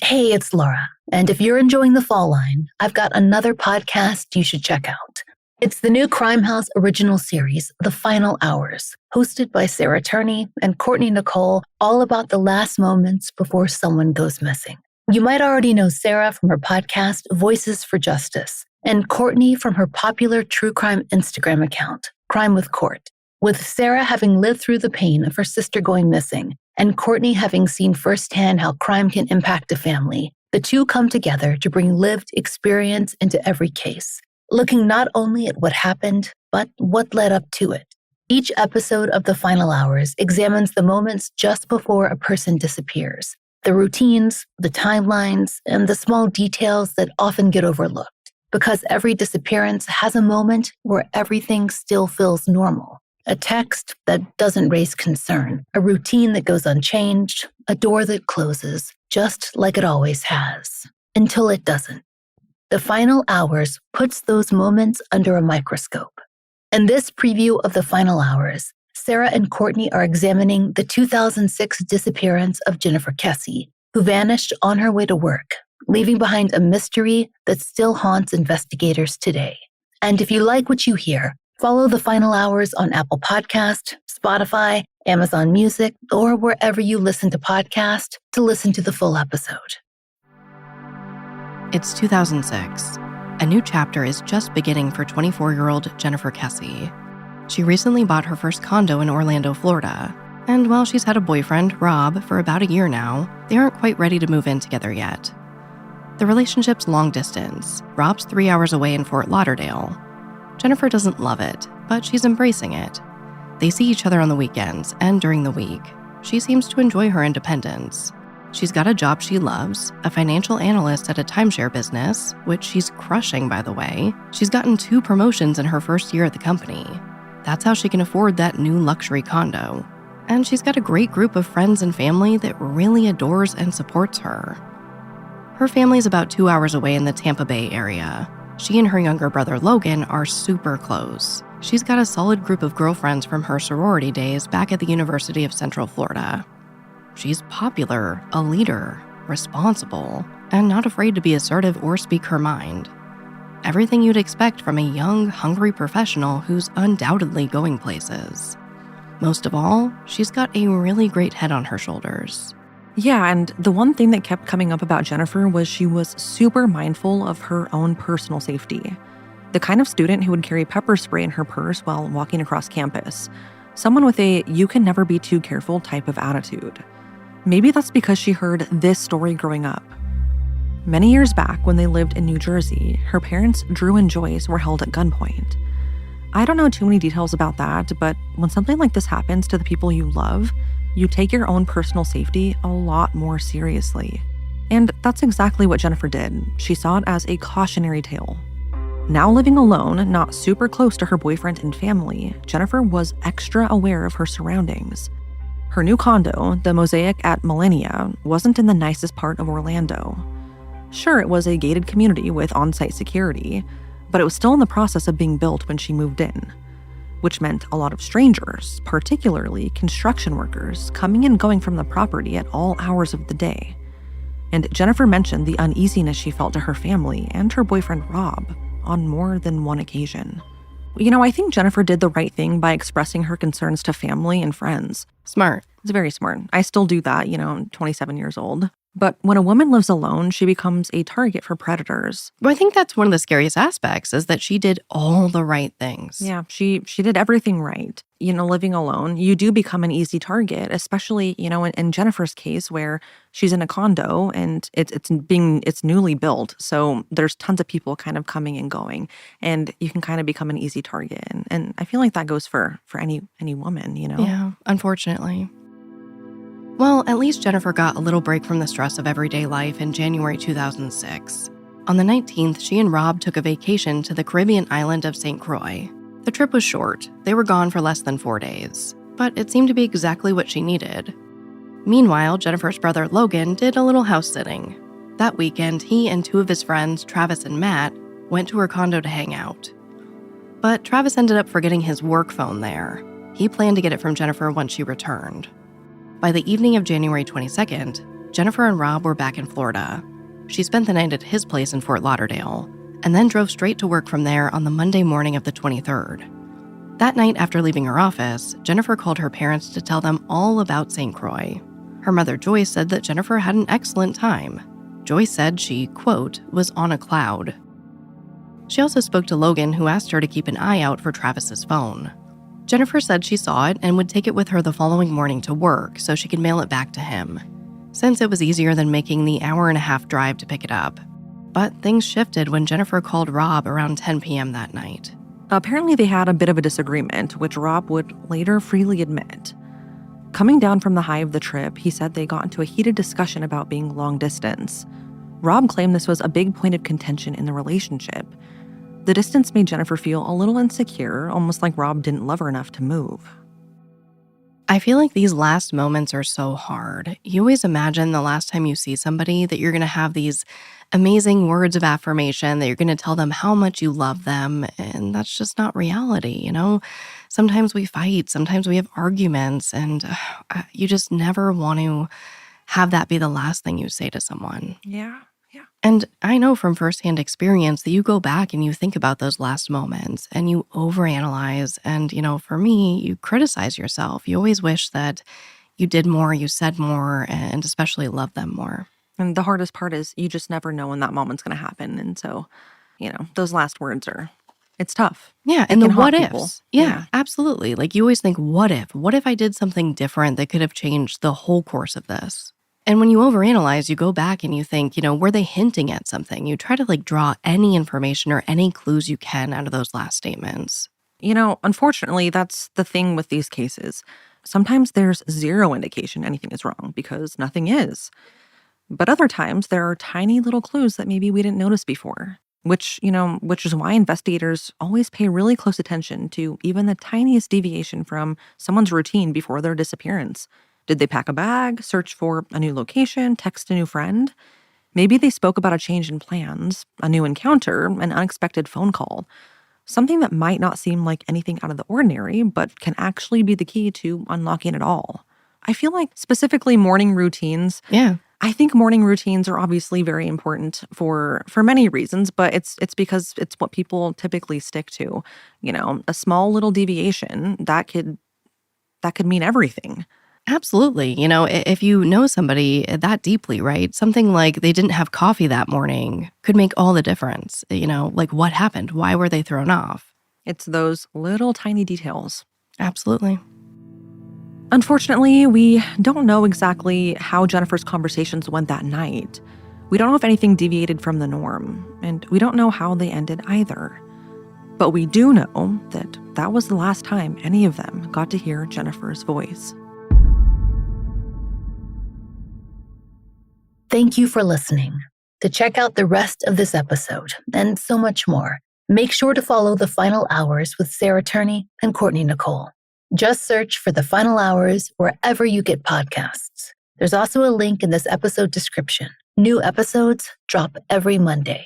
Hey, it's Laura. And if you're enjoying The Fall Line, I've got another podcast you should check out. It's the new Crime House original series, The Final Hours, hosted by Sarah Turney and Kourtney Nichole, all about the last moments before someone goes missing. You might already know Sarah from her podcast, Voices for Justice, and Kourtney from her popular true crime Instagram account, Crime with Court. With Sarah having lived through the pain of her sister going missing, and Kourtney having seen firsthand how crime can impact a family, the two come together to bring lived experience into every case, looking not only at what happened, but what led up to it. Each episode of The Final Hours examines the moments just before a person disappears, the routines, the timelines, and the small details that often get overlooked, because every disappearance has a moment where everything still feels normal. A text that doesn't raise concern, a routine that goes unchanged, a door that closes, just like it always has, until it doesn't. The Final Hours puts those moments under a microscope. In this preview of The Final Hours, Sarah and Kourtney are examining the 2006 disappearance of Jennifer Kesse, who vanished on her way to work, leaving behind a mystery that still haunts investigators today. And if you like what you hear, follow The Final Hours on Apple Podcast, Spotify, Amazon Music, or wherever you listen to podcasts to listen to the full episode. It's 2006. A new chapter is just beginning for 24-year-old Jennifer Kesse. She recently bought her first condo in Orlando, Florida. And while she's had a boyfriend, Rob, for about a year now, they aren't quite ready to move in together yet. The relationship's long distance. Rob's 3 hours away in Fort Lauderdale. Jennifer doesn't love it, but she's embracing it. They see each other on the weekends and during the week. She seems to enjoy her independence. She's got a job she loves, a financial analyst at a timeshare business, which she's crushing, by the way. She's gotten 2 promotions in her first year at the company. That's how she can afford that new luxury condo. And she's got a great group of friends and family that really adores and supports her. Her family's about 2 hours away in the Tampa Bay area. She and her younger brother Logan are super close. She's got a solid group of girlfriends from her sorority days back at the University of Central Florida. She's popular, a leader, responsible, and not afraid to be assertive or speak her mind. Everything you'd expect from a young, hungry professional who's undoubtedly going places. Most of all, she's got a really great head on her shoulders. Yeah, and the one thing that kept coming up about Jennifer was she was super mindful of her own personal safety. The kind of student who would carry pepper spray in her purse while walking across campus. Someone with a you can never be too careful type of attitude. Maybe that's because she heard this story growing up. Many years back, when they lived in New Jersey, her parents, Drew and Joyce, were held at gunpoint. I don't know too many details about that, but when something like this happens to the people you love, you take your own personal safety a lot more seriously. And that's exactly what Jennifer did. She saw it as a cautionary tale. Now living alone, not super close to her boyfriend and family, Jennifer was extra aware of her surroundings. Her new condo, the Mosaic at Millennia, wasn't in the nicest part of Orlando. Sure, it was a gated community with on-site security, but it was still in the process of being built when she moved in, which meant a lot of strangers, particularly construction workers, coming and going from the property at all hours of the day. And Jennifer mentioned the uneasiness she felt to her family and her boyfriend Rob on more than one occasion. You know, I think Jennifer did the right thing by expressing her concerns to family and friends. Smart. It's very smart. I still do that, I'm 27 years old. But when a woman lives alone, she becomes a target for predators. Well, I think that's one of the scariest aspects, is that she did all the right things. Yeah, she did everything right. Living alone, you do become an easy target, especially, in Jennifer's case where she's in a condo and it's newly built. So there's tons of people kind of coming and going, and you can kind of become an easy target. And I feel like that goes for any woman, Yeah, unfortunately. Well, at least Jennifer got a little break from the stress of everyday life in January 2006. On the 19th, she and Rob took a vacation to the Caribbean island of St. Croix. The trip was short. They were gone for less than 4 days, but it seemed to be exactly what she needed. Meanwhile, Jennifer's brother Logan did a little house sitting. That weekend, he and 2 of his friends, Travis and Matt, went to her condo to hang out. But Travis ended up forgetting his work phone there. He planned to get it from Jennifer once she returned. By the evening of January 22nd, Jennifer and Rob were back in Florida. She spent the night at his place in Fort Lauderdale and then drove straight to work from there on the Monday morning of the 23rd. That night after leaving her office, Jennifer called her parents to tell them all about St. Croix. Her mother, Joyce, said that Jennifer had an excellent time. Joyce said she, quote, was on a cloud. She also spoke to Logan, who asked her to keep an eye out for Travis's phone. Jennifer said she saw it and would take it with her the following morning to work so she could mail it back to him, since it was easier than making the hour-and-a-half drive to pick it up. But things shifted when Jennifer called Rob around 10 p.m. that night. Apparently, they had a bit of a disagreement, which Rob would later freely admit. Coming down from the high of the trip, he said they got into a heated discussion about being long distance. Rob claimed this was a big point of contention in the relationship. The distance made Jennifer feel a little insecure, almost like Rob didn't love her enough to move. I feel like these last moments are so hard. You always imagine the last time you see somebody that you're going to have these amazing words of affirmation, that you're going to tell them how much you love them, and that's just not reality, you know? Sometimes we fight, sometimes we have arguments, and you just never want to have that be the last thing you say to someone. Yeah. And I know from firsthand experience that you go back and you think about those last moments and you overanalyze. And, for me, you criticize yourself. You always wish that you did more, you said more, and especially loved them more. And the hardest part is you just never know when that moment's going to happen. And so, those last words it's tough. Yeah, and the what ifs. Yeah, absolutely. Like you always think, what if? What if I did something different that could have changed the whole course of this? And when you overanalyze, you go back and you think, were they hinting at something? You try to draw any information or any clues you can out of those last statements. Unfortunately, that's the thing with these cases. Sometimes there's zero indication anything is wrong because nothing is. But other times there are tiny little clues that maybe we didn't notice before, which is why investigators always pay really close attention to even the tiniest deviation from someone's routine before their disappearance. Did they pack a bag, search for a new location, text a new friend? Maybe they spoke about a change in plans, a new encounter, an unexpected phone call. Something that might not seem like anything out of the ordinary, but can actually be the key to unlocking it all. I feel like specifically morning routines. Yeah. I think morning routines are obviously very important for many reasons, but it's because it's what people typically stick to. A small little deviation that could mean everything. Absolutely. If you know somebody that deeply, right? Something like they didn't have coffee that morning could make all the difference. Like what happened? Why were they thrown off? It's those little tiny details. Absolutely. Unfortunately, we don't know exactly how Jennifer's conversations went that night. We don't know if anything deviated from the norm, and we don't know how they ended either. But we do know that was the last time any of them got to hear Jennifer's voice. Thank you for listening. To check out the rest of this episode and so much more, make sure to follow The Final Hours with Sarah Turney and Kourtney Nichole. Just search for The Final Hours wherever you get podcasts. There's also a link in this episode description. New episodes drop every Monday.